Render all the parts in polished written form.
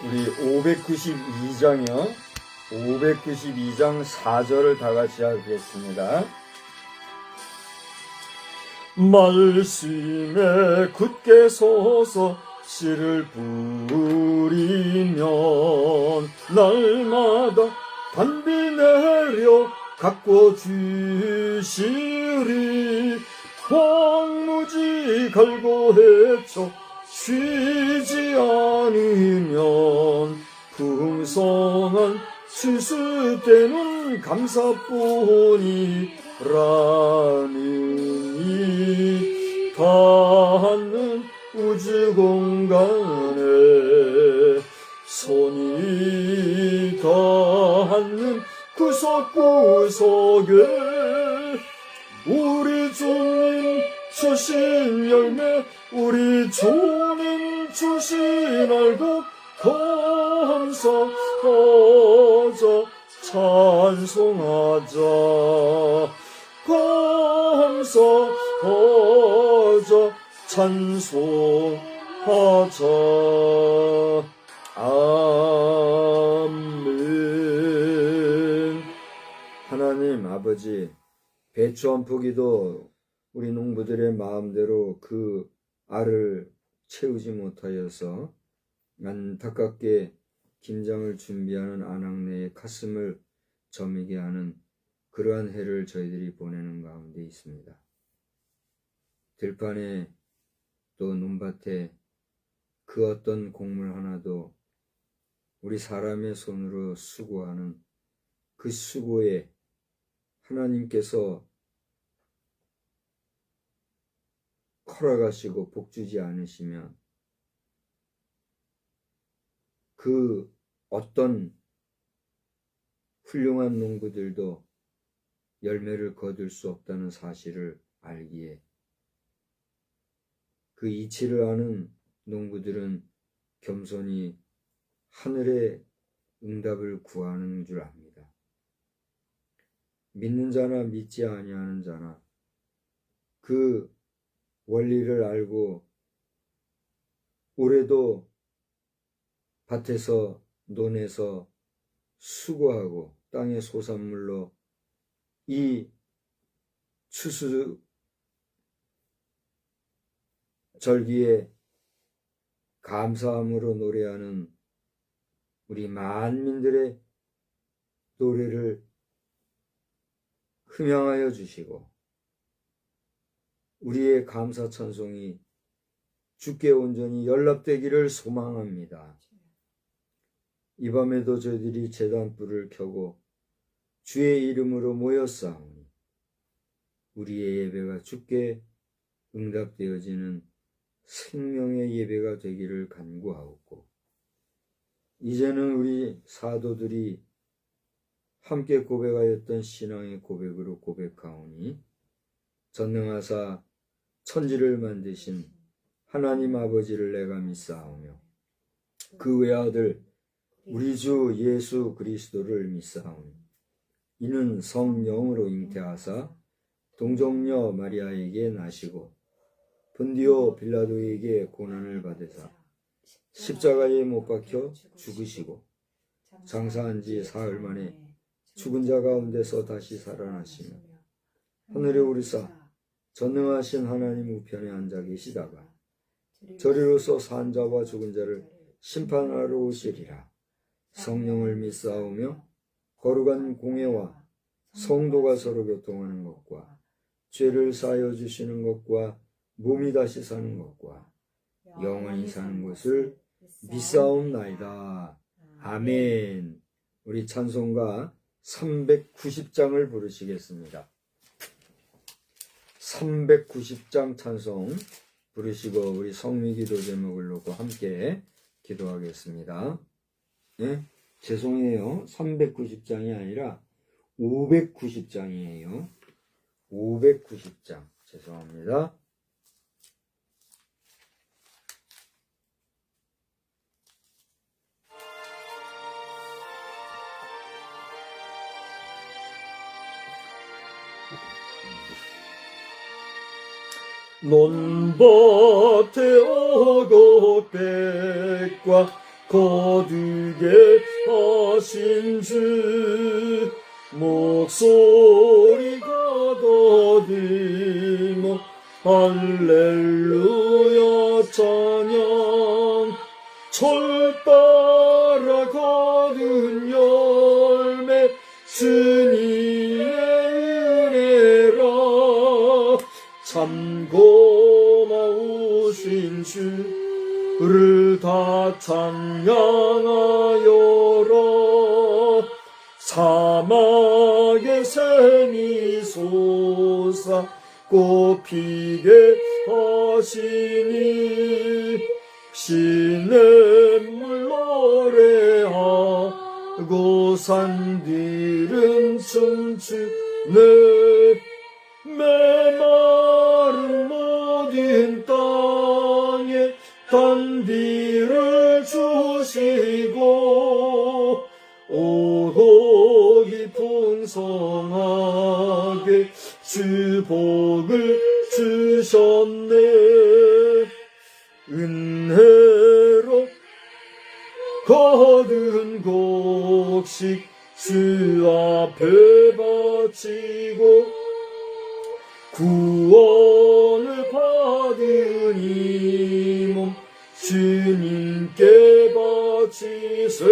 우리 592장이요. 592장 4절을 다 같이 하겠습니다. 말씀에 굳게 서서 씨를 뿌리면 날마다 단비 내려 가꿔 주시리. 황무지 갈고 헤쳐 쉬지 않으면 풍성한 추수 때는 감사뿐이라니. 닿는 우주 공간에 손이 닿는 구석구석에 우리 주님 주신 열매, 우리 주님 주신 알곡 감사하자, 찬송하자, 감사하자, 찬송하자. 아멘. 하나님 아버지, 배추 한 포기도 우리 농부들의 마음대로 그 알을 채우지 못하여서 안타깝게 김장을 준비하는 아낙네의 가슴을 저미게 하는 그러한 해를 저희들이 보내는 가운데 있습니다. 들판에 또 논밭에 그 어떤 곡물 하나도 우리 사람의 손으로 수고하는 그 수고에 하나님께서 허락하시고 복주지 않으시면 그 어떤 훌륭한 농부들도 열매를 거둘 수 없다는 사실을 알기에 그 이치를 아는 농부들은 겸손히 하늘의 응답을 구하는 줄 압니다. 믿는 자나 믿지 아니하는 자나 그 원리를 알고 올해도 밭에서 논에서 수고하고 땅의 소산물로 이 추수 절기에 감사함으로 노래하는 우리 만민들의 노래를 흠양하여 주시고 우리의 감사 찬송이 주께 온전히 연락되기를 소망합니다. 이 밤에도 저희들이 제단불을 켜고 주의 이름으로 모였사오니 우리의 예배가 주께 응답되어지는 생명의 예배가 되기를 간구하옵고 이제는 우리 사도들이 함께 고백하였던 신앙의 고백으로 고백하오니 전능하사 천지를 만드신 하나님 아버지를 내가 믿사오며 그 외아들 우리 주 예수 그리스도를 믿사오니 이는 성령으로 잉태하사 동정녀 마리아에게 나시고 본디오 빌라도에게 고난을 받으사 십자가에 못 박혀 죽으시고 장사한 지 사흘 만에 죽은 자 가운데서 다시 살아나시며 하늘에 오르사 전능하신 하나님 우편에 앉아 계시다가 저리로서 산 자와 죽은 자를 심판하러 오시리라. 성령을 믿사오며 거룩한 공회와 성도가 서로 교통하는 것과 죄를 사하여 주시는 것과 몸이 다시 사는 것과 영원히 사는 것을 믿사옵나이다. 아멘. 우리 찬송가 390장을 부르시겠습니다. 390장 찬송 부르시고 우리 성미기도 제목을 놓고 함께 기도하겠습니다. 네? 죄송해요. 390장이 아니라 590장이에요. 590장. 죄송합니다. 논밭에 어곡백과 거두게 하신 주 목소리가 더디며 할렐루야 찬양 철 따라 거둔 열매 주님의 은혜라 참 고마우신 주를 다 찬양하여라 사막의 샘이 솟아 꽃피게 하시니 시냇물 노래하고 산들은 춤추네 메마른 모든 땅에 단비를 주시고 오곡이 풍성하게 주복을 주셨네 은혜로 거둔 곡식 주 앞에 바치고 구원을 받은 이 몸 주님께 바치세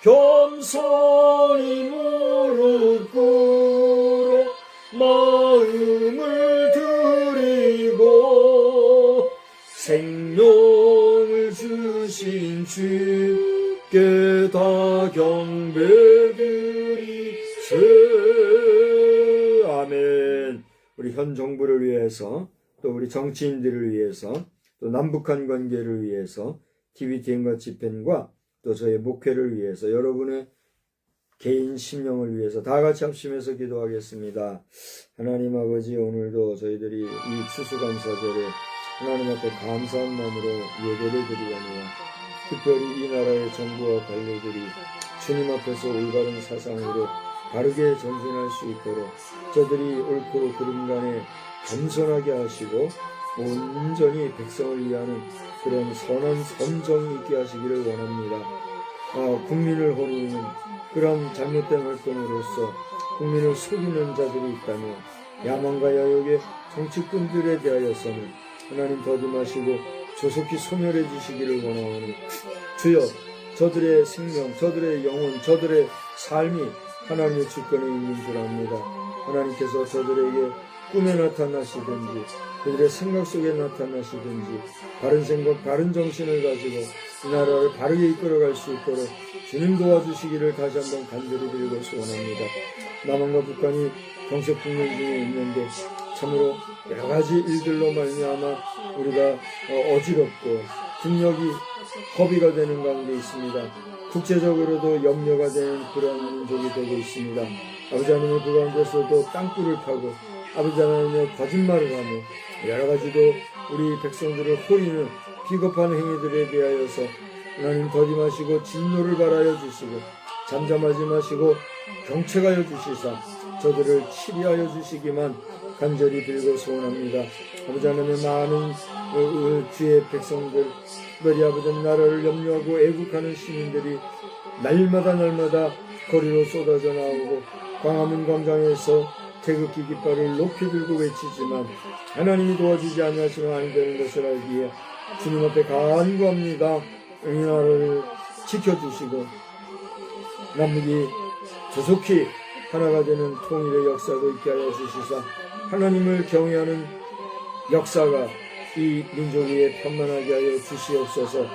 겸손히 무릎 꿇어 마음을 드리고 생명을 주신 주께 다 경배드리세 아멘. 우리 현 정부를 위해서 또 또 우리 정치인들을 위해서, 또 남북한 관계를 위해서, TVTN과 집회과 또 저의 목회를 위해서, 여러분의 개인 심령을 위해서 다 같이 합심해서 기도하겠습니다. 하나님 아버지, 오늘도 저희들이 이 추수감사절에 하나님 앞에 감사한 마음으로 예배를 드리려니와 특별히 이 나라의 정부와 관료들이 주님 앞에서 올바른 사상으로 바르게 전진할 수 있도록 저들이 옳고 그름 간에 겸손하게 하시고 온전히 백성을 위하는 그런 선한 선정이 있게 하시기를 원합니다. 국민을 호르는 그런 잘못된 활동으로서 국민을 속이는 자들이 있다면 야망과 야욕의 정치꾼들에 대하여서는 하나님 더dim하시고 조속히 소멸해 주시기를 원하오니 주여, 저들의 생명, 저들의 영혼, 저들의 삶이 하나님의 주권에 있는 줄 압니다. 하나님께서 저들에게 꿈에 나타나시든지 그들의 생각 속에 나타나시든지 바른 생각, 바른 정신을 가지고 이 나라를 바르게 이끌어갈 수 있도록 주님 도와주시기를 다시 한번 간절히 빌고 소원합니다. 남한과 북한이 경색 국면 중에 있는데 참으로 여러 가지 일들로 말미암아 우리가 어지럽고 국력이 허비가 되는 가운데 있습니다. 국제적으로도 염려가 되는 그런 민족이 되고 있습니다. 아버지 하나님의 그 가운데서도 땅굴을 파고 아버지 하나님의 거짓말을 하며 여러 가지도 우리 백성들을 호리는 비겁한 행위들에 대하여서 하나님 더dim하시고 진노를 발하여 주시고 잠잠하지 마시고 경책하여 주시사 저들을 치리하여 주시기만 간절히 빌고 소원합니다. 아버지 하나님의 많은 주의 백성들, 특별히 아버지 나라를 염려하고 애국하는 시민들이 날마다 거리로 쏟아져 나오고 광화문 광장에서 태극기 깃발을 높이 들고 외치지만 하나님이 도와주지 않으시면 안 되는 것을 알기에 주님 앞에 간구합니다. 이 나라를 지켜주시고 남북이 조속히 하나가 되는 통일의 역사도 있게 하여 주시사 하나님을 경외하는 역사가 이 민족 위에 편만하게 하여 주시옵소서.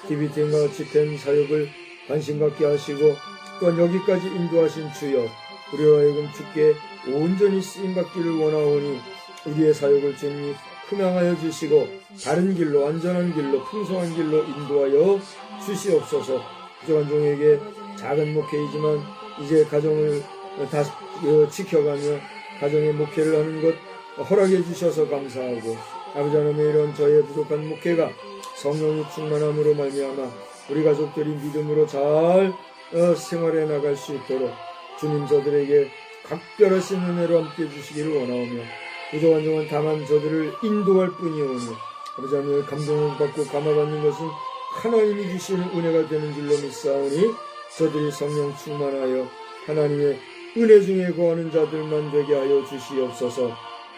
TVTN과 집행 사역을 관심 갖게 하시고 또한 여기까지 인도하신 주여, 우리와 하여금 주께 온전히 쓰임받기를 원하오니 우리의 사역을 주님이 흠양하여 주시고 바른 길로, 안전한 길로, 풍성한 길로 인도하여 주시옵소서. 부족한 종에게 작은 목회이지만 이제 가정을 다 지켜가며 가정의 목회를 하는 것 허락해 주셔서 감사하고 아버지 하나님의 이런 저의 부족한 목회가 성령이 충만함으로 말미암아 우리 가족들이 믿음으로 잘 생활해 나갈 수 있도록 주님 저들에게 각별하신 은혜로 함께 주시기를 원하오며 부족한 종은 다만 저들을 인도할 뿐이오니 아버지 하나님의 감동을 받고 감화받는 것은 하나님이 주시는 은혜가 되는 줄로 믿사오니 저들이 성령 충만하여 하나님의 은혜 중에 거하는 자들만 되게 하여 주시옵소서.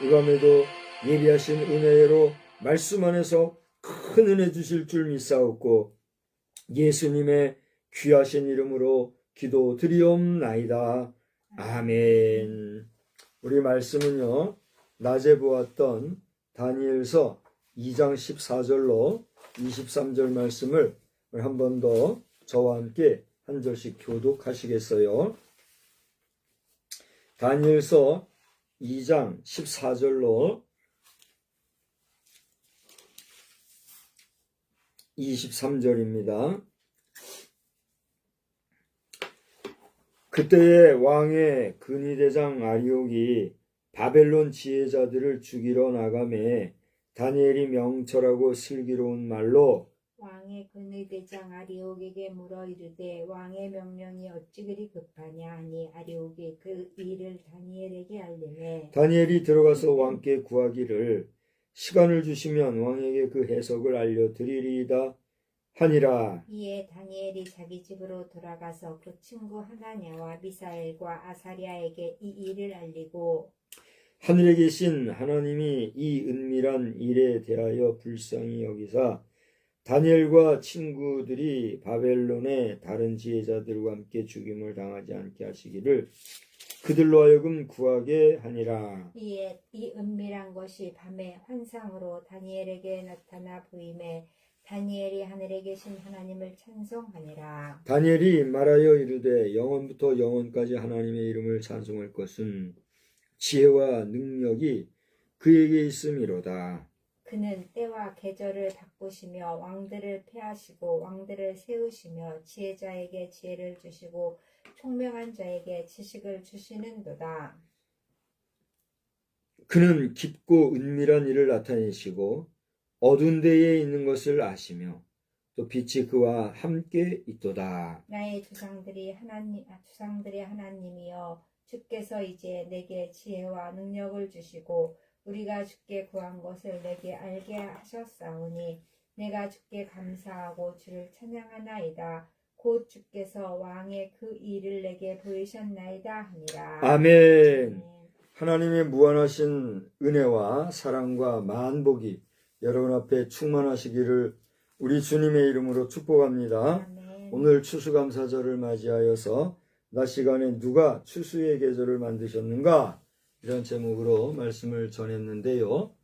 이 밤에도 예비하신 은혜로 말씀 안에서 큰 은혜 주실 줄 믿사옵고 예수님의 귀하신 이름으로 기도드리옵나이다. 아멘. 우리 말씀은요, 낮에 보았던 다니엘서 2장 14절로 23절 말씀을 한 번 더 저와 함께 한 절씩 교독하시겠어요? 다니엘서 2장 14절로 23절입니다. 그때에 왕의 근위대장 아리옥이 바벨론 지혜자들을 죽이러 나가매 다니엘이 명철하고 슬기로운 말로 왕의 근위대장 아리옥에게 물어 이르되 왕의 명령이 어찌 그리 급하냐 하니 아리옥이 그 일을 다니엘에게 알리매 다니엘이 들어가서 왕께 구하기를 시간을 주시면 왕에게 그 해석을 알려드리리이다 하니라. 이에 다니엘이 자기 집으로 돌아가서 그 친구 하나냐와 미사엘과 아사랴에게 이 일을 알리고 하늘에 계신 하나님이 이 은밀한 일에 대하여 불쌍히 여기사 다니엘과 친구들이 바벨론의 다른 지혜자들과 함께 죽임을 당하지 않게 하시기를 그들로 하여금 구하게 하니라. 이에 이 은밀한 것이 밤에 환상으로 다니엘에게 나타나 보임에 다니엘이 하늘에 계신 하나님을 찬송하니라. 다니엘이 말하여 이르되 영원부터 영원까지 하나님의 이름을 찬송할 것은 지혜와 능력이 그에게 있음이로다. 그는 때와 계절을 바꾸시며 왕들을 폐하시고 왕들을 세우시며 지혜자에게 지혜를 주시고 총명한 자에게 지식을 주시는도다. 그는 깊고 은밀한 일을 나타내시고 어두운 데에 있는 것을 아시며 또 빛이 그와 함께 있도다. 나의 주상들의 하나님이여 주께서 이제 내게 지혜와 능력을 주시고 우리가 주께 구한 것을 내게 알게 하셨사오니 내가 주께 감사하고 주를 찬양하나이다. 곧 주께서 왕의 그 일을 내게 보이셨나이다 하니라. 아멘. 하나님의 무한하신 은혜와 사랑과 만복이 여러분 앞에 충만하시기를 우리 주님의 이름으로 축복합니다. 아멘. 오늘 추수감사절을 맞이하여서 낮 시간에 누가 추수의 계절을 만드셨는가? 이런 제목으로 말씀을 전했는데요.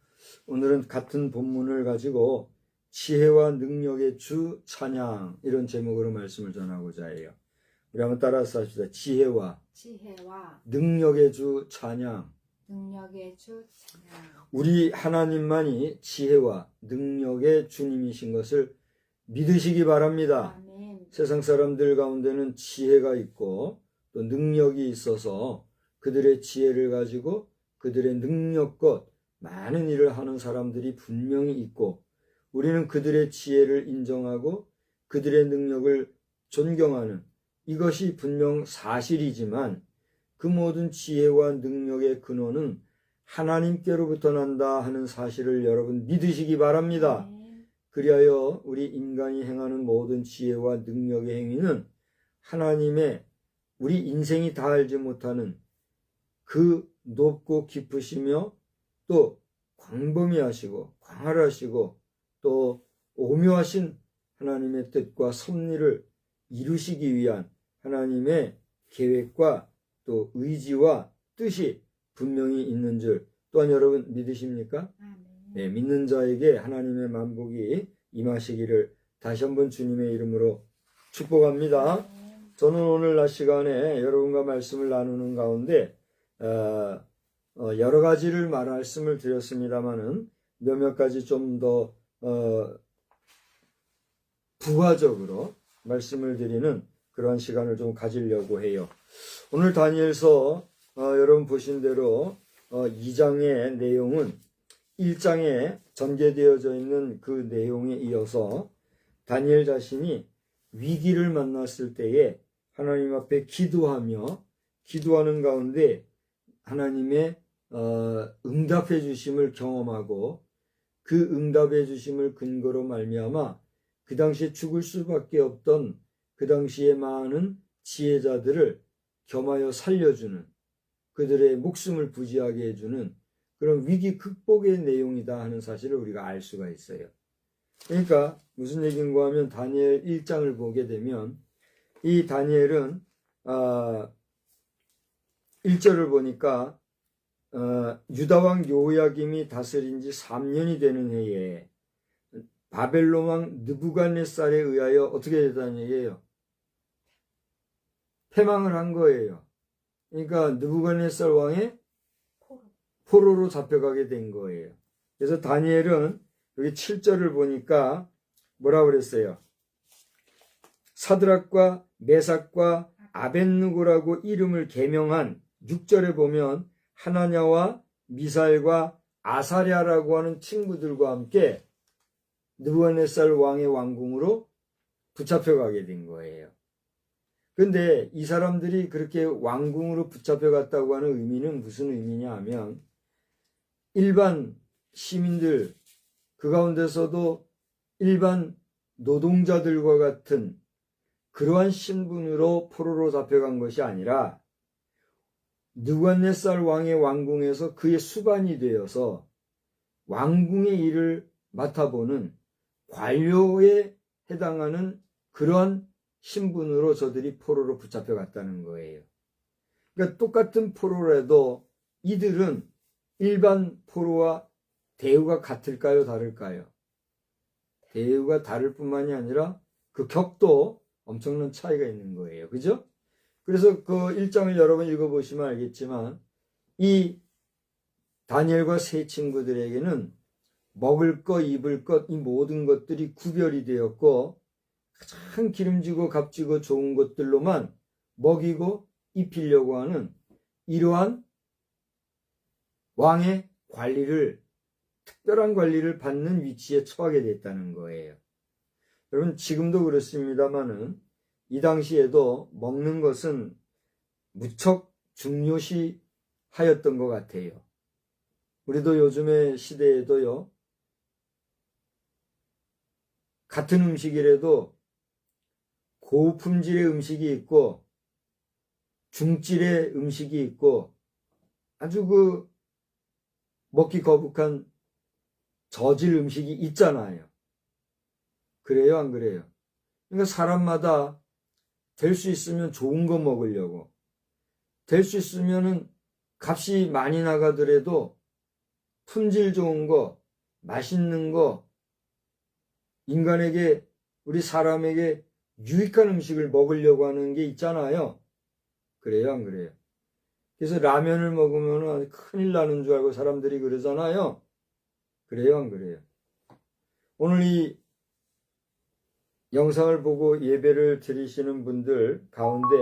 오늘은 같은 본문을 가지고 지혜와 능력의 주 찬양 이런 제목으로 말씀을 전하고자 해요. 우리 한번 따라서 합시다. 지혜와 능력의 주 찬양. 능력의 주 찬양. 우리 하나님만이 지혜와 능력의 주님이신 것을 믿으시기 바랍니다. 아멘. 세상 사람들 가운데는 지혜가 있고 또 능력이 있어서 그들의 지혜를 가지고 그들의 능력껏 많은 일을 하는 사람들이 분명히 있고 우리는 그들의 지혜를 인정하고 그들의 능력을 존경하는 이것이 분명 사실이지만 그 모든 지혜와 능력의 근원은 하나님께로부터 난다 하는 사실을 여러분 믿으시기 바랍니다. 그리하여 우리 인간이 행하는 모든 지혜와 능력의 행위는 하나님의 우리 인생이 다 알지 못하는 그 높고 깊으시며 또 광범위하시고 광활하시고 또 오묘하신 하나님의 뜻과 섭리를 이루시기 위한 하나님의 계획과 또 의지와 뜻이 분명히 있는 줄 또한 여러분 믿으십니까? 네, 믿는 자에게 하나님의 만복이 임하시기를 다시 한번 주님의 이름으로 축복합니다. 저는 오늘 낮 시간에 여러분과 말씀을 나누는 가운데 여러 가지를 말씀을 드렸습니다마는 몇몇 가지 좀 더 부가적으로 말씀을 드리는 그러한 시간을 좀 가지려고 해요. 오늘 다니엘서 여러분 보신 대로 2장의 내용은 1장에 전개되어져 있는 그 내용에 이어서 다니엘 자신이 위기를 만났을 때에 하나님 앞에 기도하는 가운데 하나님의 응답해 주심을 경험하고 그 응답해 주심을 근거로 말미암아 그 당시에 죽을 수밖에 없던 그 당시에 많은 지혜자들을 겸하여 살려주는 그들의 목숨을 부지하게 해주는 그런 위기 극복의 내용이다 하는 사실을 우리가 알 수가 있어요. 그러니까 무슨 얘기인가 하면 다니엘 1장을 보게 되면 이 다니엘은 1절을 보니까 유다왕 요야김이 다스린 지 3년이 되는 해에 바벨론 왕 느부갓네살에 의하여 어떻게 됐다는 얘기예요? 패망을 한 거예요. 그러니까 느부갓네살 왕의 포로로 잡혀가게 된 거예요. 그래서 다니엘은 여기 7절을 보니까 뭐라고 그랬어요? 사드락과 메삭과 아벳느고라고 이름을 개명한 6절에 보면 하나냐와 미사엘과 아사랴라고 하는 친구들과 함께 느부갓네살 왕의 왕궁으로 붙잡혀가게 된 거예요. 근데 이 사람들이 그렇게 왕궁으로 붙잡혀갔다고 하는 의미는 무슨 의미냐 하면 일반 시민들 그 가운데서도 일반 노동자들과 같은 그러한 신분으로 포로로 잡혀간 것이 아니라 느부갓네살 왕의 왕궁에서 그의 수반이 되어서 왕궁의 일을 맡아보는 관료에 해당하는 그러한 신분으로 저들이 포로로 붙잡혀갔다는 거예요. 그러니까 똑같은 포로라도 이들은 일반 포로와 대우가 같을까요? 다를까요? 대우가 다를 뿐만이 아니라 그 격도 엄청난 차이가 있는 거예요. 그죠? 그래서 그 1장을 여러분 읽어보시면 알겠지만 이 다니엘과 세 친구들에게는 먹을 것, 입을 것, 이 모든 것들이 구별이 되었고 가장 기름지고 값지고 좋은 것들로만 먹이고 입히려고 하는 이러한 왕의 관리를, 특별한 관리를 받는 위치에 처하게 됐다는 거예요. 여러분, 지금도 그렇습니다만은 이 당시에도 먹는 것은 무척 중요시 하였던 것 같아요. 우리도 요즘의 시대에도요, 같은 음식이라도 고품질의 음식이 있고 중질의 음식이 있고 아주 먹기 거북한 저질 음식이 있잖아요. 그래요, 안 그래요? 그러니까 사람마다 될 수 있으면 좋은 거 먹으려고, 될 수 있으면은 값이 많이 나가더라도 품질 좋은 거, 맛있는 거, 인간에게, 우리 사람에게 유익한 음식을 먹으려고 하는 게 있잖아요. 그래요, 안 그래요? 그래서 라면을 먹으면 큰일 나는 줄 알고 사람들이 그러잖아요. 그래요, 안 그래요? 오늘 이 영상을 보고 예배를 드리시는 분들 가운데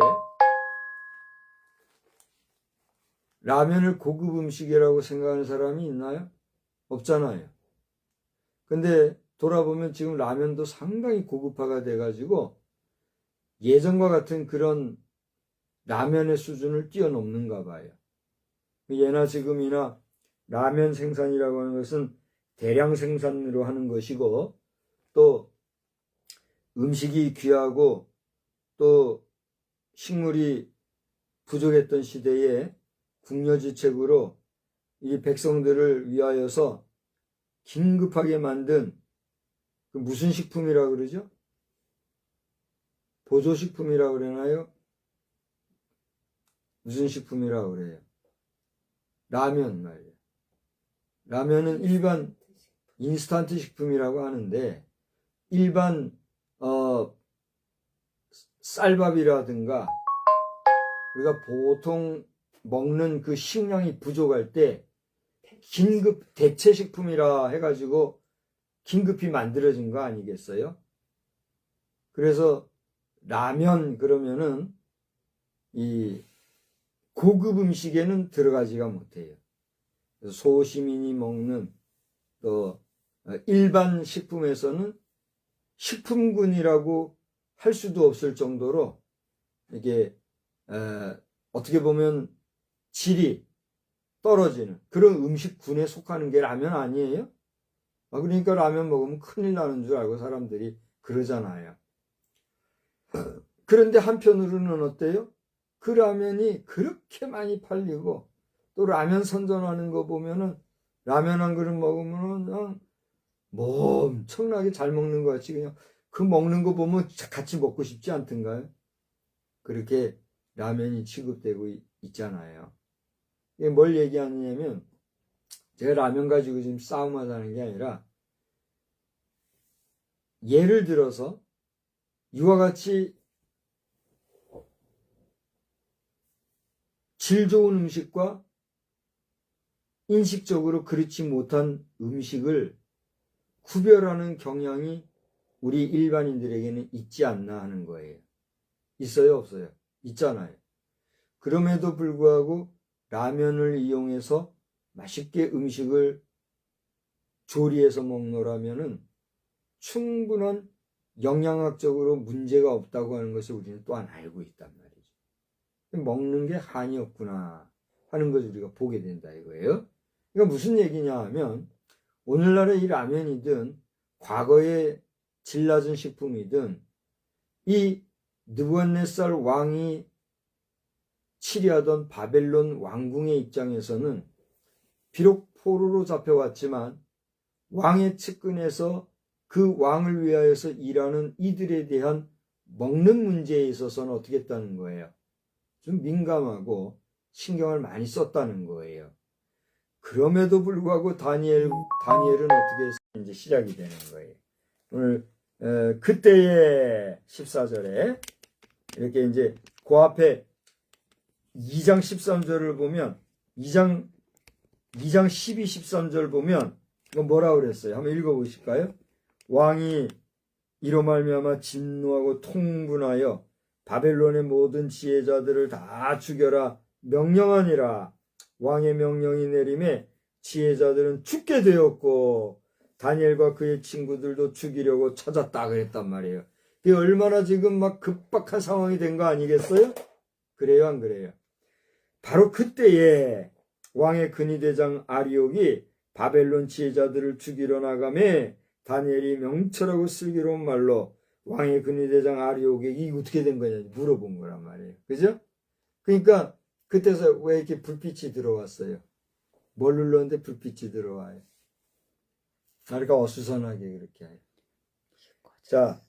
라면을 고급 음식이라고 생각하는 사람이 있나요? 없잖아요. 근데 돌아보면 지금 라면도 상당히 고급화가 돼가지고 예전과 같은 그런 라면의 수준을 뛰어넘는가 봐요. 예나 지금이나 라면 생산이라고 하는 것은 대량 생산으로 하는 것이고, 또 음식이 귀하고 또 식물이 부족했던 시대에 궁여지책으로 이 백성들을 위하여서 긴급하게 만든 그 무슨 식품이라고 그러죠? 보조식품이라고 그러나요? 무슨 식품이라고 그래요? 라면 말이에요. 라면은 일반 인스턴트 식품이라고 하는데 일반 쌀밥이라든가 우리가 보통 먹는 그 식량이 부족할 때 긴급 대체식품이라 해가지고 긴급히 만들어진 거 아니겠어요? 그래서 라면 그러면은 이 고급 음식에는 들어가지가 못해요. 그래서 소시민이 먹는 또 일반 식품에서는 식품군이라고 할 수도 없을 정도로 이게 어떻게 보면 질이 떨어지는 그런 음식군에 속하는 게 라면 아니에요? 그러니까 라면 먹으면 큰일 나는 줄 알고 사람들이 그러잖아요. 그런데 한편으로는 어때요? 그 라면이 그렇게 많이 팔리고 또 라면 선전하는 거 보면은 라면 한 그릇 먹으면은 그냥 뭐 엄청나게 잘 먹는 것 같이 그냥 그 먹는 거 보면 같이 먹고 싶지 않던가요? 그렇게 라면이 취급되고 있잖아요. 이게 뭘 얘기하느냐면 제가 라면 가지고 지금 싸움하자는 게 아니라 예를 들어서 이와 같이 질 좋은 음식과 인식적으로 그렇지 못한 음식을 구별하는 경향이 우리 일반인들에게는 있지 않나 하는 거예요. 있어요, 없어요? 있잖아요. 그럼에도 불구하고 라면을 이용해서 맛있게 음식을 조리해서 먹노라면은 충분한 영양학적으로 문제가 없다고 하는 것을 우리는 또한 알고 있단 말이죠. 먹는 게 한이 없구나 하는 것을 우리가 보게 된다 이거예요. 그러니까 무슨 얘기냐 하면 오늘날의 이 라면이든 과거의 질 낮은 식품이든 이 느부갓네살 왕이 치리하던 바벨론 왕궁의 입장에서는 비록 포로로 잡혀왔지만 왕의 측근에서 그 왕을 위하여서 일하는 이들에 대한 먹는 문제에 있어서는 어떻게 했다는 거예요? 좀 민감하고 신경을 많이 썼다는 거예요. 그럼에도 불구하고 다니엘은 어떻게 해서 이제 시작이 되는 거예요. 오늘 그때의 14절에 이렇게 이제 그 앞에 2장 13절을 보면 2장 2장 12, 13절 보면 뭐라 그랬어요? 한번 읽어보실까요? 왕이 이로 말미암아 진노하고 통분하여 바벨론의 모든 지혜자들을 다 죽여라 명령하니라. 왕의 명령이 내림에 지혜자들은 죽게 되었고 다니엘과 그의 친구들도 죽이려고 찾았다 그랬단 말이에요. 이게 얼마나 지금 막 급박한 상황이 된 거 아니겠어요? 그래요, 안 그래요? 바로 그때에 왕의 근위대장 아리옥이 바벨론 지혜자들을 죽이러 나가매 다니엘이 명철하고 슬기로운 말로 왕의 근위대장 아리옥에게 이게 어떻게 된 거냐 물어본 거란 말이에요. 그죠? 그러니까 그때서 왜 이렇게 불빛이 들어왔어요? 뭘 눌렀는데 불빛이 들어와요? 그러니까 어수선하게 그렇게 해요. 자,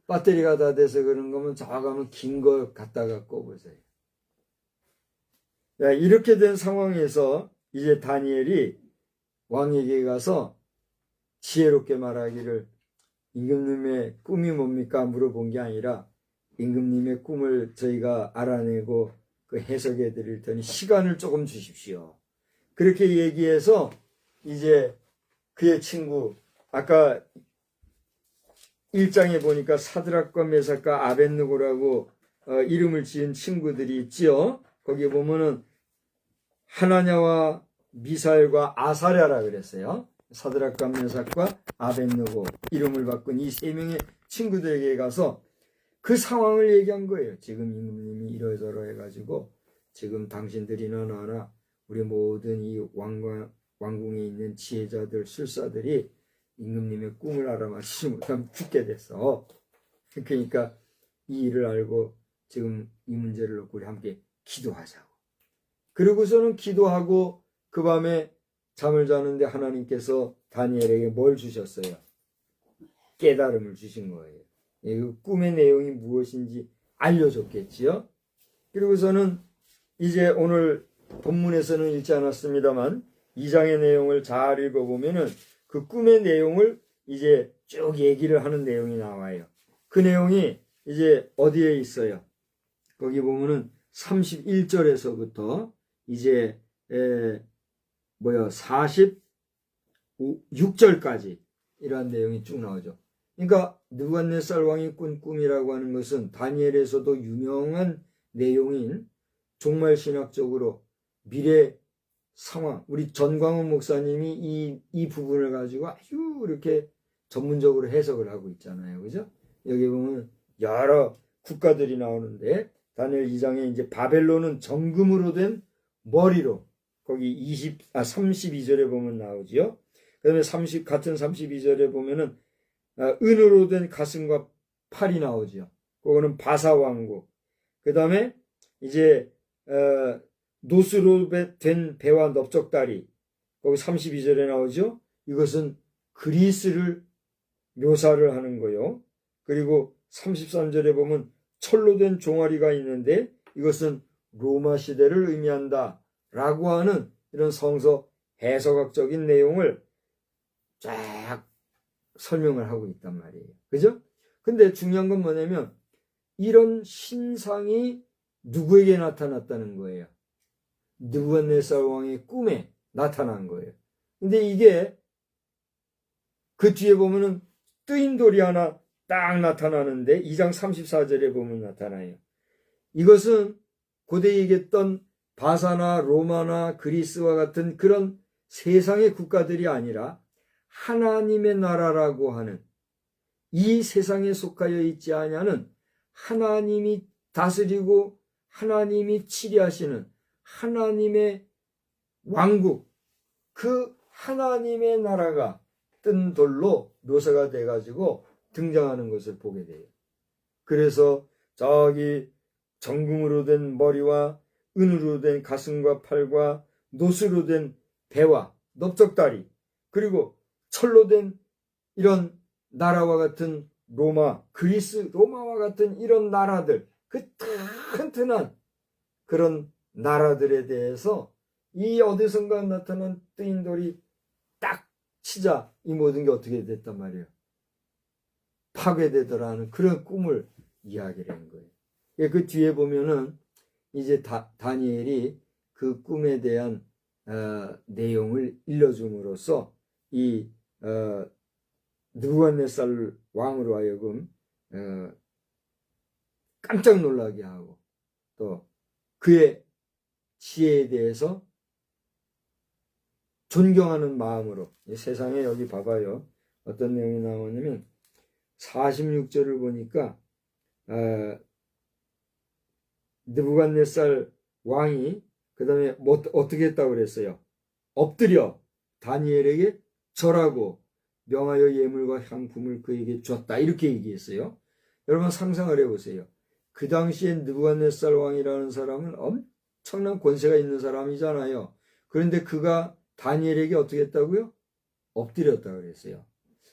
배터리가 다 돼서 그런 거면 저가면 긴 거 갖다가 꼽으세요. 야, 이렇게 된 상황에서 이제 다니엘이 왕에게 가서 지혜롭게 말하기를 임금님의 꿈이 뭡니까? 물어본 게 아니라 임금님의 꿈을 저희가 알아내고 그 해석해 드릴 테니 시간을 조금 주십시오. 그렇게 얘기해서 이제 그의 친구 아까 1장에 보니까 사드락과 메삭과 아벳느고라고 이름을 지은 친구들이 있지요. 거기 보면은 하나냐와 미사엘과 아사랴라 그랬어요. 사드락과 메삭과 아벳느고 이름을 바꾼 이 세 명의 친구들에게 가서 그 상황을 얘기한 거예요. 지금 임금님이 이러저러 해가지고 지금 당신들이나 나나 우리 모든 이 왕궁에 있는 지혜자들 술사들이 임금님의 꿈을 알아맞히지 못하면 죽게 됐어. 그러니까 이 일을 알고 지금 이 문제를 놓고 우리 함께 기도하자고. 그러고서는 기도하고 그 밤에 잠을 자는데 하나님께서 다니엘에게 뭘 주셨어요? 깨달음을 주신 거예요. 그 꿈의 내용이 무엇인지 알려줬겠지요. 그리고서는 이제 오늘 본문에서는 읽지 않았습니다만 2장의 내용을 잘 읽어보면은 그 꿈의 내용을 이제 쭉 얘기를 하는 내용이 나와요. 그 내용이 이제 어디에 있어요? 거기 보면은 31절에서부터 이제 46절까지 이러한 내용이 쭉 나오죠. 그러니까 느부갓네살 왕이 꾼 꿈이라고 하는 것은 다니엘에서도 유명한 내용인 종말 신학적으로 미래 상황, 우리 전광훈 목사님이 이 부분을 가지고 아주 이렇게 전문적으로 해석을 하고 있잖아요. 그죠? 여기 보면 여러 국가들이 나오는데 다니엘 2장에 이제 바벨론은 정금으로 된 머리로 거기 32절에 보면 나오지요. 그 다음에 같은 32절에 보면은 은으로 된 가슴과 팔이 나오지요. 그거는 바사왕국. 그 다음에 이제 노스로 된 배와 넓적다리 거기 32절에 나오죠. 이것은 그리스를 묘사를 하는 거요. 그리고 33절에 보면 철로 된 종아리가 있는데 이것은 로마 시대를 의미한다 라고 하는 이런 성서 해석학적인 내용을 쫙 설명을 하고 있단 말이에요. 그죠? 근데 중요한 건 뭐냐면 이런 신상이 누구에게 나타났다는 거예요. 느부갓네살 왕의 꿈에 나타난 거예요. 근데 이게 그 뒤에 보면은 뜨인 돌이 하나 딱 나타나는데 2장 34절에 보면 나타나요. 이것은 고대에 얘기했던 바사나 로마나 그리스와 같은 그런 세상의 국가들이 아니라 하나님의 나라라고 하는 이 세상에 속하여 있지 아니하는 하나님이 다스리고 하나님이 치리하시는 하나님의 왕국, 그 하나님의 나라가 뜬 돌로 묘사가 돼가지고 등장하는 것을 보게 돼요. 그래서 저기 정금으로 된 머리와 은으로 된 가슴과 팔과 노스로 된 배와 넓적다리 그리고 철로 된 이런 나라와 같은 로마, 그리스, 로마와 같은 이런 나라들 그 튼튼한 그런 나라들에 대해서 이 어디선가 나타난 뜨인 돌이 딱 치자 이 모든 게 어떻게 됐단 말이에요. 파괴되더라는 그런 꿈을 이야기를 한 거예요. 그 뒤에 보면은 이제 다니엘이 그 꿈에 대한 내용을 일러줌으로써 이 느부갓네살 왕으로 하여금 깜짝 놀라게 하고 또 그의 지혜에 대해서 존경하는 마음으로 세상에 여기 봐봐요. 어떤 내용이 나오냐면 46절을 보니까 느부갓네살 왕이 그 다음에 뭐 어떻게 했다고 그랬어요? 엎드려 다니엘에게 절하고 명하여 예물과 향품을 그에게 줬다 이렇게 얘기했어요. 여러분 상상을 해보세요. 그 당시에 느부갓네살 왕이라는 사람은 엄청난 권세가 있는 사람이잖아요. 그런데 그가 다니엘에게 어떻게 했다고요? 엎드렸다고 그랬어요.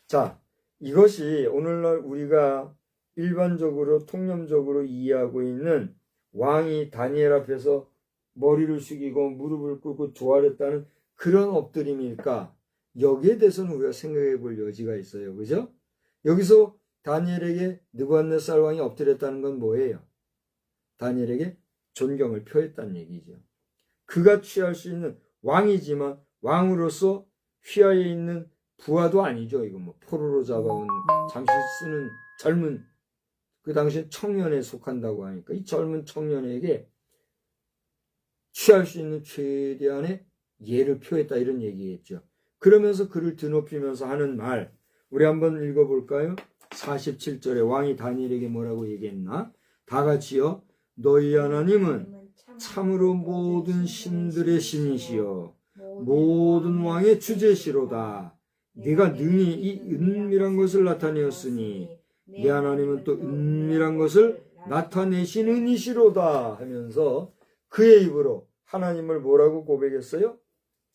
자, 이것이 오늘날 우리가 일반적으로 통념적으로 이해하고 있는 왕이 다니엘 앞에서 머리를 숙이고 무릎을 꿇고 조아렸다는 그런 엎드림일까? 여기에 대해서는 우리가 생각해 볼 여지가 있어요. 그죠? 여기서 다니엘에게 느부갓네살 왕이 엎드렸다는 건 뭐예요? 다니엘에게 존경을 표했다는 얘기죠. 그가 취할 수 있는 왕이지만 왕으로서 휘하에 있는 부하도 아니죠. 이거 뭐 포로로 잡아온 잠시 쓰는 젊은 그 당시 청년에 속한다고 하니까 이 젊은 청년에게 취할 수 있는 최대한의 예를 표했다 이런 얘기겠죠. 그러면서 그를 드높이면서 하는 말 우리 한번 읽어볼까요? 47절에 왕이 다니엘에게 뭐라고 얘기했나? 다 같이요. 너희 하나님은 참으로 모든 신들의 신이시여 모든 왕의 주제시로다. 네가 능히 이 은밀한 것을 나타내었으니 네 하나님은 또 은밀한 것을 나타내시는 이시로다 하면서 그의 입으로 하나님을 뭐라고 고백했어요?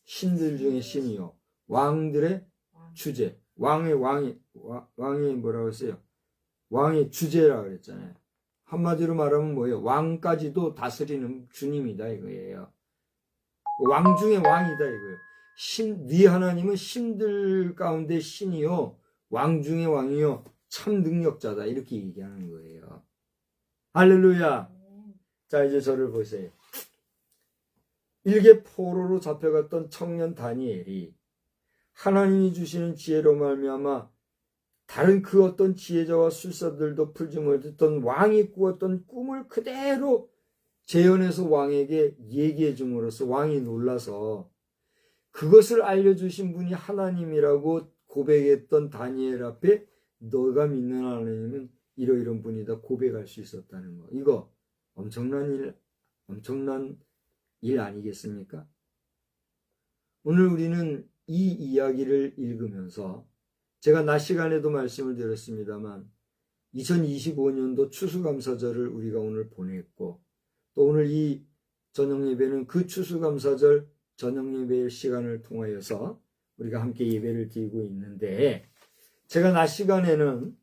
신들 중에 신이요 왕들의 주제 왕이 뭐라고 했어요? 왕의 주제라고 그랬잖아요. 한마디로 말하면 뭐예요? 왕까지도 다스리는 주님이다 이거예요. 왕 중에 왕이다 이거예요. 네 하나님은 신들 가운데 신이요 왕 중에 왕이요 참 능력자다 이렇게 얘기하는 거예요. 할렐루야. 자 이제 저를 보세요. 일개 포로로 잡혀갔던 청년 다니엘이 하나님이 주시는 지혜로 말미암아 다른 그 어떤 지혜자와 술사들도 풀지 못했던 왕이 꾸었던 꿈을 그대로 재현해서 왕에게 얘기해 줌으로써 왕이 놀라서 그것을 알려주신 분이 하나님이라고 고백했던 다니엘 앞에 너가 믿는 하나님은 이러이런 분이다 고백할 수 있었다는 거. 이거 엄청난 일 아니겠습니까? 오늘 우리는 이 이야기를 읽으면서 제가 낮 시간에도 말씀을 드렸습니다만 2025년도 추수감사절을 우리가 오늘 보냈고 또 오늘 이 저녁예배는 그 추수감사절 저녁예배 시간을 통하여서 우리가 함께 예배를 드리고 있는데 제가 낮 시간에는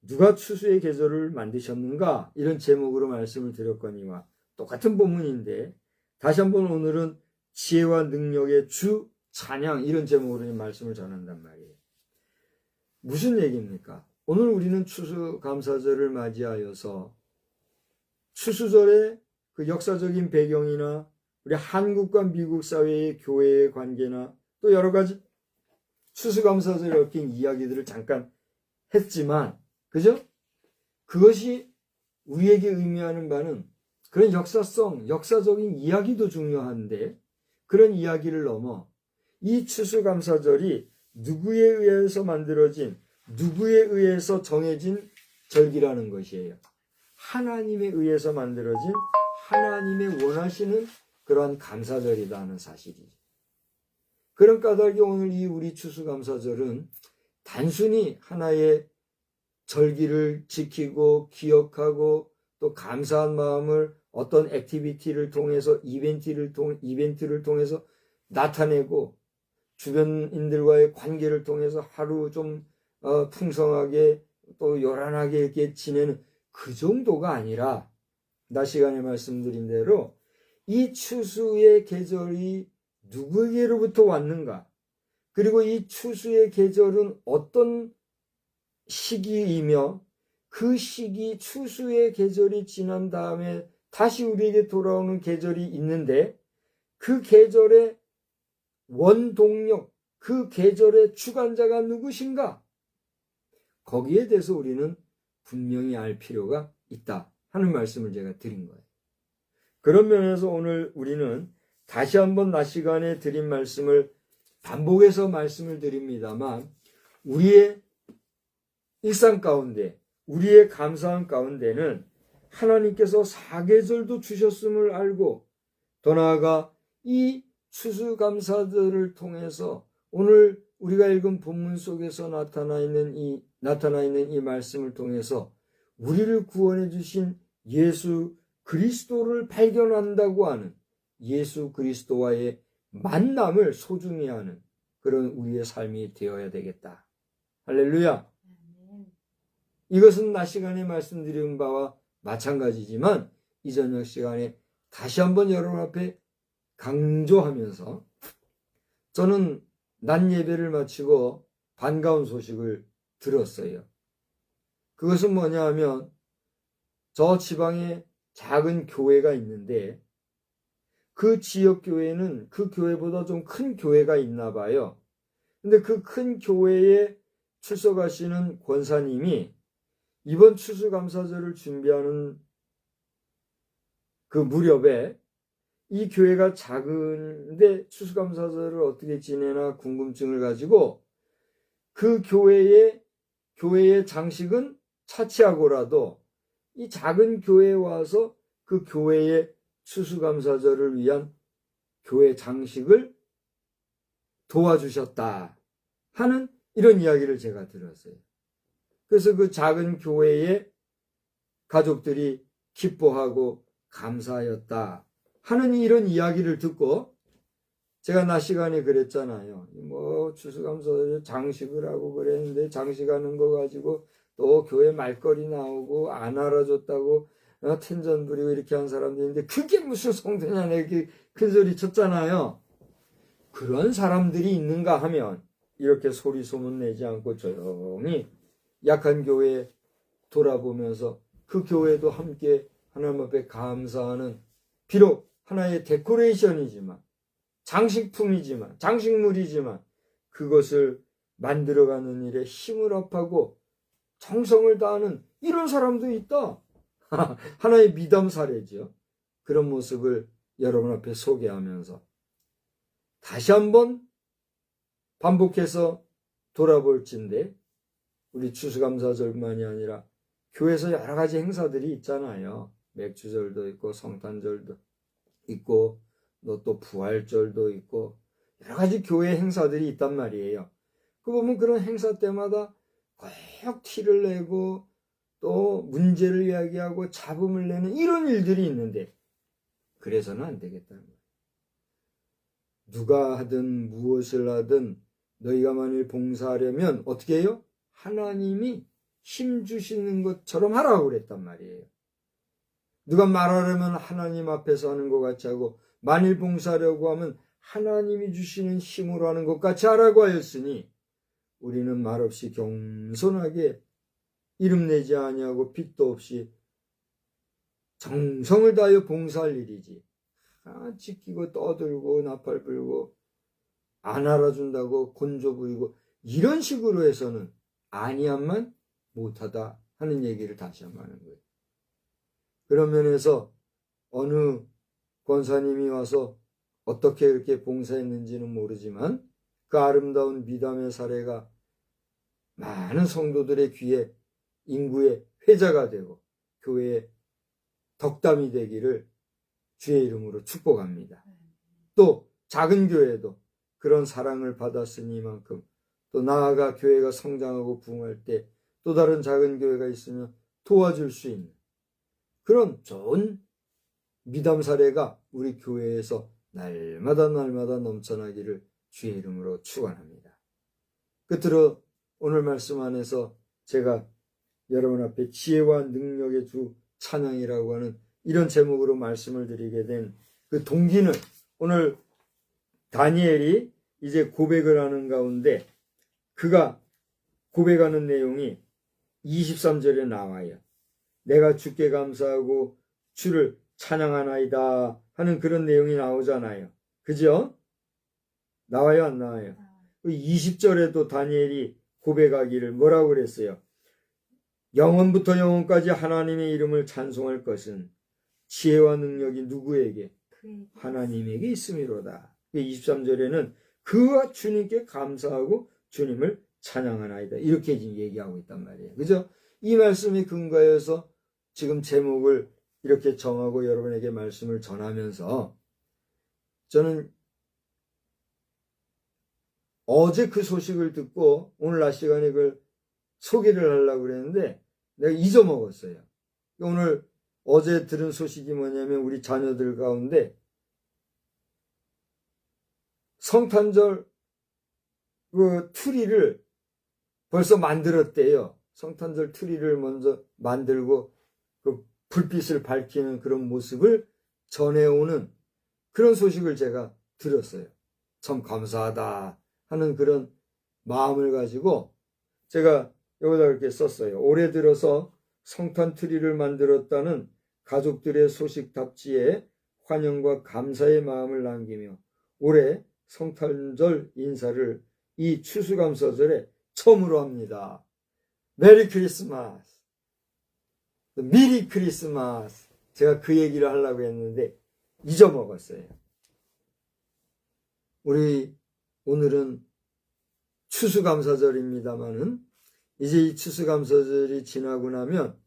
누가 추수의 계절을 만드셨는가 이런 제목으로 말씀을 드렸거니와 똑같은 본문인데 다시 한번 오늘은 지혜와 능력의 주 찬양 이런 제목으로 말씀을 전한단 말이에요. 무슨 얘기입니까? 오늘 우리는 추수감사절을 맞이하여서 추수절의 그 역사적인 배경이나 우리 한국과 미국 사회의 교회의 관계나 또 여러 가지 추수감사절에 얽힌 이야기들을 잠깐 했지만 그죠? 그것이 우리에게 의미하는 바는 그런 역사적인 이야기도 중요한데 그런 이야기를 넘어 이 추수감사절이 누구에 의해서 만들어진 누구에 의해서 정해진 절기라는 것이에요. 하나님에 의해서 만들어진 하나님의 원하시는 그러한 감사절이라는 사실이죠. 그런 까닭에 오늘 이 우리 추수감사절은 단순히 하나의 절기를 지키고 기억하고 또 감사한 마음을 어떤 액티비티를 통해서 이벤트를 통해서 나타내고 주변인들과의 관계를 통해서 하루 좀 풍성하게 또 요란하게 이렇게 지내는 그 정도가 아니라 낮 시간에 말씀드린 대로 이 추수의 계절이 누구에게로부터 왔는가 그리고 이 추수의 계절은 어떤 시기이며 그 시기 추수의 계절이 지난 다음에 다시 우리에게 돌아오는 계절이 있는데 그 계절의 원동력, 그 계절의 주관자가 누구신가? 거기에 대해서 우리는 분명히 알 필요가 있다 하는 말씀을 제가 드린 거예요. 그런 면에서 오늘 우리는 다시 한번 낮 시간에 드린 말씀을 반복해서 말씀을 드립니다만 우리의 일상 가운데 우리의 감사한 가운데는 하나님께서 사계절도 주셨음을 알고 더 나아가 이 추수감사들을 통해서 오늘 우리가 읽은 본문 속에서 나타나 있는 이 말씀을 통해서 우리를 구원해 주신 예수 그리스도를 발견한다고 하는 예수 그리스도와의 만남을 소중히 하는 그런 우리의 삶이 되어야 되겠다. 할렐루야. 이것은 낮 시간에 말씀드린 바와 마찬가지지만 이 저녁 시간에 다시 한번 여러분 앞에 강조하면서 저는 낮 예배를 마치고 반가운 소식을 들었어요. 그것은 뭐냐 하면 저 지방에 작은 교회가 있는데 그 지역 교회는 그 교회보다 좀 큰 교회가 있나 봐요. 근데 그 큰 교회에 출석하시는 권사님이 이번 추수감사절을 준비하는 그 무렵에 이 교회가 작은데 추수감사절을 어떻게 지내나 궁금증을 가지고 그 교회의 장식은 차치하고라도 이 작은 교회에 와서 그 교회의 추수감사절을 위한 교회 장식을 도와주셨다 하는 이런 이야기를 제가 들었어요. 그래서 그 작은 교회의 가족들이 기뻐하고 감사하였다 하는 이런 이야기를 듣고 제가 낮 시간에 그랬잖아요. 뭐 추수감사절 장식을 하고 그랬는데 장식하는 거 가지고 또 교회 말거리 나오고 안 알아줬다고 텐전 부리고 이렇게 한 사람들인데 그게 무슨 성도냐 이렇게 큰 소리 쳤잖아요. 그런 사람들이 있는가 하면 이렇게 소리 소문 내지 않고 조용히 약한 교회에 돌아보면서 그 교회도 함께 하나님 앞에 감사하는 비록 하나의 데코레이션이지만 장식품이지만 장식물이지만 그것을 만들어가는 일에 힘을 합하고 정성을 다하는 이런 사람도 있다. 하나의 미담 사례죠. 그런 모습을 여러분 앞에 소개하면서 다시 한번 반복해서 돌아볼진데 우리 추수감사절만이 아니라 교회에서 여러 가지 행사들이 있잖아요. 맥주절도 있고 성탄절도 있고 또 부활절도 있고 여러 가지 교회 행사들이 있단 말이에요. 그 보면 그런 행사 때마다 꼭 티를 내고 또 문제를 이야기하고 잡음을 내는 이런 일들이 있는데 그래서는 안 되겠다는 거예요. 누가 하든 무엇을 하든 너희가 만일 봉사하려면 어떻게 해요? 하나님이 힘 주시는 것처럼 하라고 그랬단 말이에요. 누가 말하려면 하나님 앞에서 하는 것 같이 하고 만일 봉사하려고 하면 하나님이 주시는 힘으로 하는 것 같이 하라고 하였으니 우리는 말없이 겸손하게 이름 내지 아니하고 빚도 없이 정성을 다하여 봉사할 일이지. 지키고 떠들고 나팔 불고 안 알아준다고 곤조 부리고 이런 식으로 해서는 아니함만 못하다 하는 얘기를 다시 한번 하는 거예요. 그런 면에서 어느 권사님이 와서 어떻게 이렇게 봉사했는지는 모르지만 그 아름다운 미담의 사례가 많은 성도들의 귀에 인구의 회자가 되고 교회의 덕담이 되기를 주의 이름으로 축복합니다. 또 작은 교회도 그런 사랑을 받았으니만큼 또 나아가 교회가 성장하고 부흥할 때 또 다른 작은 교회가 있으면 도와줄 수 있는 그런 좋은 미담 사례가 우리 교회에서 날마다 넘쳐나기를 주의 이름으로 축원합니다. 끝으로 오늘 말씀 안에서 제가 여러분 앞에 지혜와 능력의 주 찬양이라고 하는 이런 제목으로 말씀을 드리게 된 그 동기는 오늘 다니엘이 이제 고백을 하는 가운데 그가 고백하는 내용이 23절에 나와요. 내가 주께 감사하고 주를 찬양하나이다 하는 그런 내용이 나오잖아요. 그죠? 나와요, 안 나와요? 20절에도 다니엘이 고백하기를 뭐라고 그랬어요? 영원부터 영원까지 하나님의 이름을 찬송할 것은 지혜와 능력이 누구에게? 하나님에게 있음이로다. 23절에는 그와 주님께 감사하고 주님을 찬양하나이다. 이렇게 지금 얘기하고 있단 말이에요. 그죠? 이 말씀이 근거해서 지금 제목을 이렇게 정하고 여러분에게 말씀을 전하면서 저는 어제 그 소식을 듣고 오늘 낮 시간에 그걸 소개를 하려고 그랬는데 내가 잊어먹었어요. 오늘 어제 들은 소식이 뭐냐면 우리 자녀들 가운데 성탄절 그 트리를 벌써 만들었대요. 성탄절 트리를 먼저 만들고 그 불빛을 밝히는 그런 모습을 전해오는 그런 소식을 제가 들었어요. 참 감사하다 하는 그런 마음을 가지고 제가 여기다 이렇게 썼어요. 올해 들어서 성탄 트리를 만들었다는 가족들의 소식 답지에 환영과 감사의 마음을 남기며 올해 성탄절 인사를 이 추수감사절에 처음으로 합니다. 메리 크리스마스! 미리 크리스마스! 제가 그 얘기를 하려고 했는데 잊어먹었어요. 우리 오늘은 추수감사절입니다마는 이제 이 추수감사절이 지나고 나면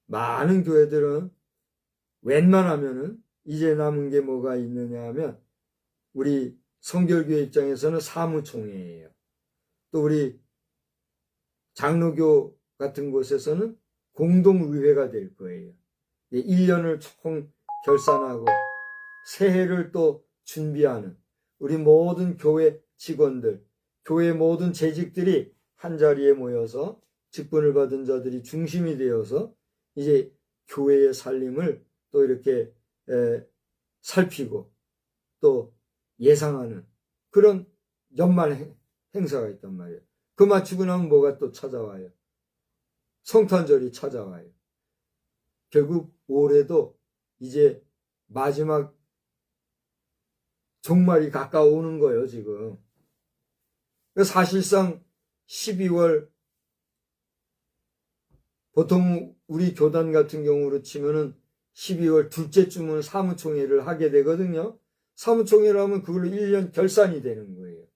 많은 교회들은 웬만하면은 이제 남은 게 뭐가 있느냐 하면 우리 성결교회 입장에서는 사무총회예요. 또 우리 장로교 같은 곳에서는 공동의회가 될 거예요. 1년을 총 결산하고 새해를 또 준비하는 우리 모든 교회 직원들, 교회 모든 재직들이 한자리에 모여서 직분을 받은 자들이 중심이 되어서 이제 교회의 살림을 또 이렇게 살피고 또 예상하는 그런 연말 행사가 있단 말이에요. 그 마치고 나면 뭐가 또 찾아와요? 성탄절이 찾아와요. 결국 올해도 이제 마지막 종말이 가까워오는 거예요, 지금. 사실상 12월, 보통 우리 교단 같은 경우로 치면은 12월 둘째 주면 사무총회를 하게 되거든요. 사무총회를 하면 그걸로 1년 결산이 되는 거예요.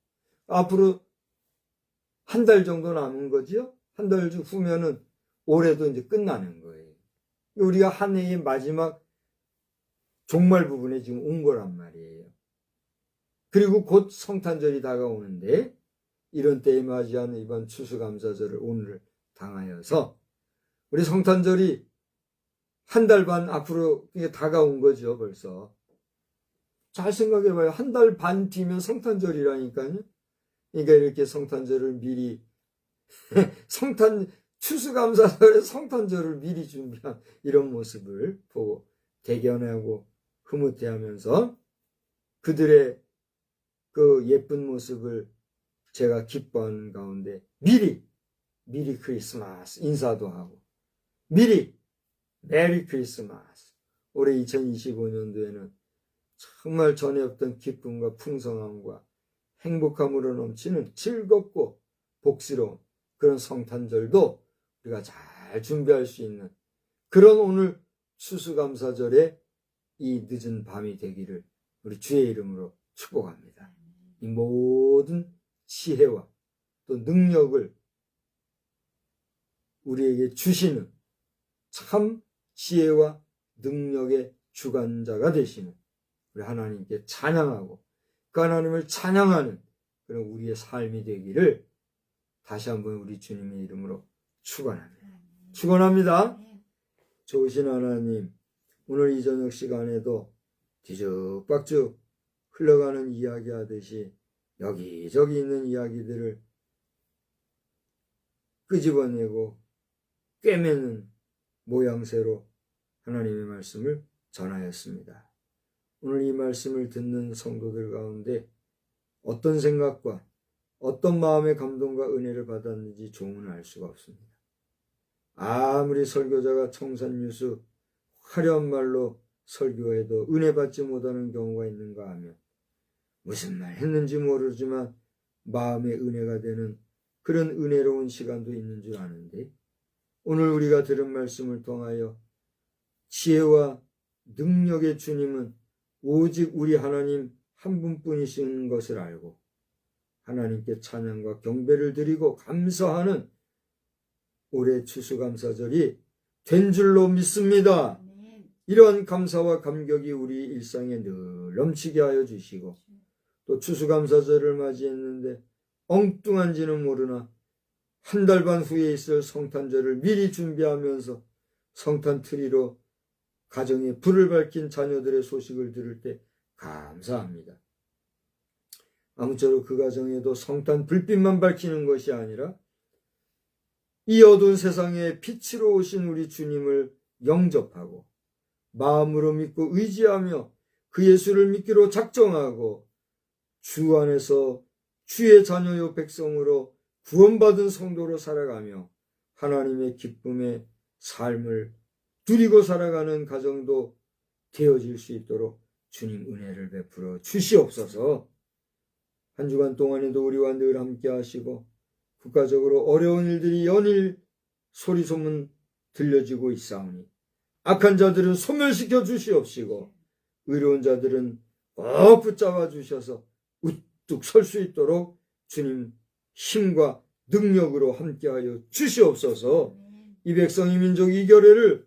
앞으로 한 달 정도 남은 거죠. 한 달 후면은 올해도 이제 끝나는 거예요. 우리가 한 해의 마지막 종말 부분에 지금 온 거란 말이에요. 그리고 곧 성탄절이 다가오는데 이런 때에 맞이하는 이번 추수감사절을 오늘 당하여서 우리 성탄절이 한 달 반 앞으로 다가온 거죠, 벌써. 잘 생각해봐요. 한 달 반 뒤면 성탄절이라니까요. 그러니까 이렇게 성탄절을 미리 추수감사절에 성탄절을 미리 준비한 이런 모습을 보고 대견하고 흐뭇해하면서 그들의 그 예쁜 모습을 제가 기뻐하는 가운데 미리 크리스마스 인사도 하고 미리 메리 크리스마스. 올해 2025년도에는 정말 전에 없던 기쁨과 풍성함과 행복함으로 넘치는 즐겁고 복스러운 그런 성탄절도 우리가 잘 준비할 수 있는 그런 오늘 추수감사절의 이 늦은 밤이 되기를 우리 주의 이름으로 축복합니다. 이 모든 지혜와 또 능력을 우리에게 주시는 참 지혜와 능력의 주관자가 되시는 우리 하나님께 찬양하고 그 하나님을 찬양하는 그런 우리의 삶이 되기를 다시 한번 우리 주님의 이름으로 축원합니다. 축원합니다. 좋으신 하나님, 오늘 이 저녁 시간에도 뒤죽박죽 흘러가는 이야기 하듯이 여기저기 있는 이야기들을 끄집어내고 꿰매는 모양새로 하나님의 말씀을 전하였습니다. 오늘 이 말씀을 듣는 성도들 가운데 어떤 생각과 어떤 마음의 감동과 은혜를 받았는지 종은 알 수가 없습니다. 아무리 설교자가 청산유수 화려한 말로 설교해도 은혜 받지 못하는 경우가 있는가 하면 무슨 말 했는지 모르지만 마음의 은혜가 되는 그런 은혜로운 시간도 있는 줄 아는데, 오늘 우리가 들은 말씀을 통하여 지혜와 능력의 주님은 오직 우리 하나님 한 분뿐이신 것을 알고 하나님께 찬양과 경배를 드리고 감사하는 올해 추수감사절이 된 줄로 믿습니다. 이러한 감사와 감격이 우리 일상에 늘 넘치게 하여 주시고, 또 추수감사절을 맞이했는데 엉뚱한지는 모르나 한 달 반 후에 있을 성탄절을 미리 준비하면서 성탄 트리로 가정에 불을 밝힌 자녀들의 소식을 들을 때 감사합니다. 아무쪼록 그 가정에도 성탄 불빛만 밝히는 것이 아니라 이 어두운 세상에 빛으로 오신 우리 주님을 영접하고 마음으로 믿고 의지하며 그 예수를 믿기로 작정하고 주 안에서 주의 자녀요 백성으로 구원받은 성도로 살아가며 하나님의 기쁨의 삶을 누리고 살아가는 가정도 되어질 수 있도록 주님 은혜를 베풀어 주시옵소서. 한 주간 동안에도 우리와 늘 함께 하시고 국가적으로 어려운 일들이 연일 소리소문 들려지고 있사오니 악한 자들은 소멸시켜 주시옵시고 의로운 자들은 꼭 붙잡아 주셔서 우뚝 설 수 있도록 주님 힘과 능력으로 함께하여 주시옵소서. 이 백성, 이 민족, 이 교회를,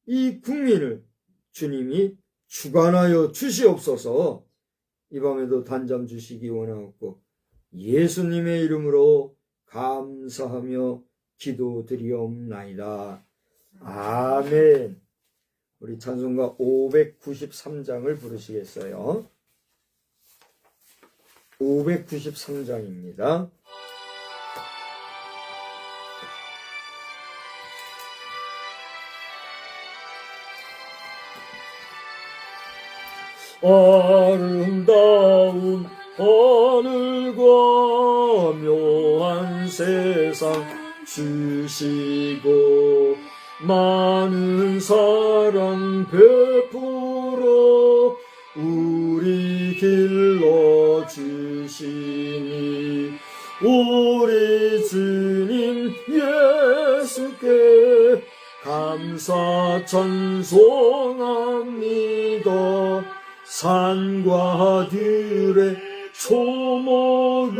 이 국민을 주님이 주관하여 주시옵소서. 이 밤에도 단잠 주시기 원하옵고 예수님의 이름으로 감사하며 기도드리옵나이다. 아멘. 우리 찬송가 593장을 부르시겠어요? 593장입니다. 아름다운 하늘과 묘한 세상 주시고 많은 사랑 베풀어 우리 길러주시니 우리 주님 예수께 감사 찬송합니다. 산과 들의 초목을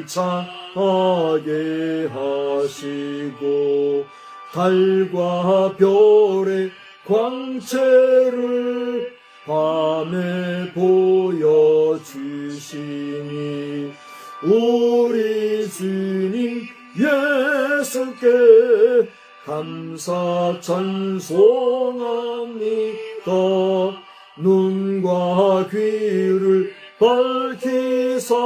자하게 하시고 달과 별의 광채를 밤에 보여주시니 우리 주님 예수께 감사 찬송합니다. 눈과 귀를 밝히사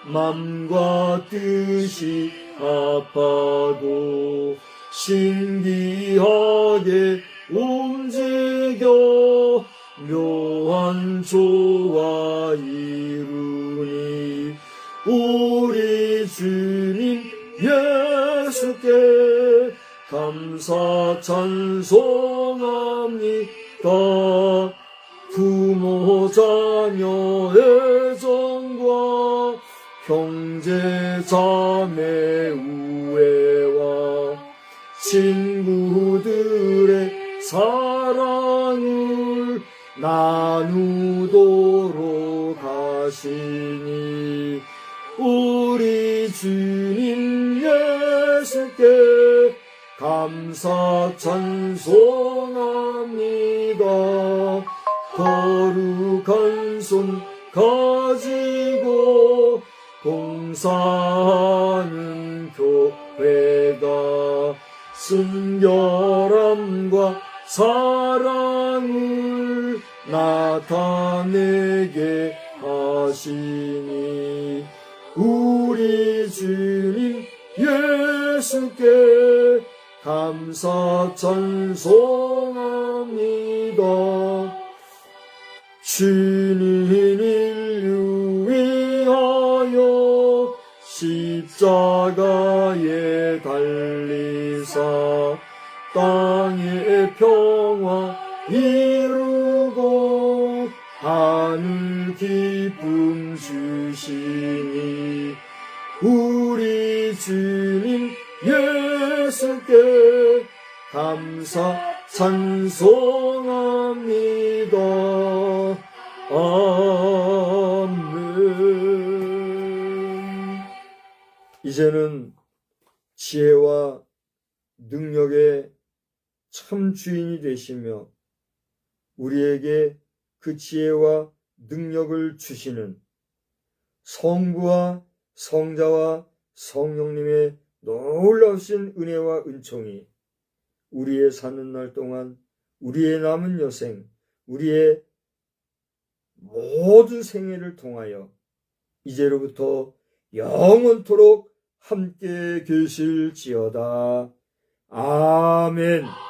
맘과 뜻이 아파도 신기하게 움직여 묘한 조화 이루니 우리 주님 예수께 감사 찬송합니다. 부모 자녀의 정과 형제 자매 우애와 친구들의 사랑을 나누도록 하시니 우리 주님 예수께 감사 찬송합니다. 거룩한 손 가지고 봉사하는 교회가 순결함과 사랑을 나타내게 하시니 우리 주님 예수께 감사 찬송합니다. 주님 인류 위하여 십자가에 달리 하사 땅의 평화 이루고 하늘 기쁨 주시니 우리 주님 예수께 감사 찬송합니다. 아멘. 이제는 지혜와 능력의 참 주인이 되시며 우리에게 그 지혜와 능력을 주시는 성부와 성자와 성령님의 놀라우신 은혜와 은총이 우리의 사는 날 동안 우리의 남은 여생, 우리의 모든 생애를 통하여 이제로부터 영원토록 함께 계실지어다. 아멘.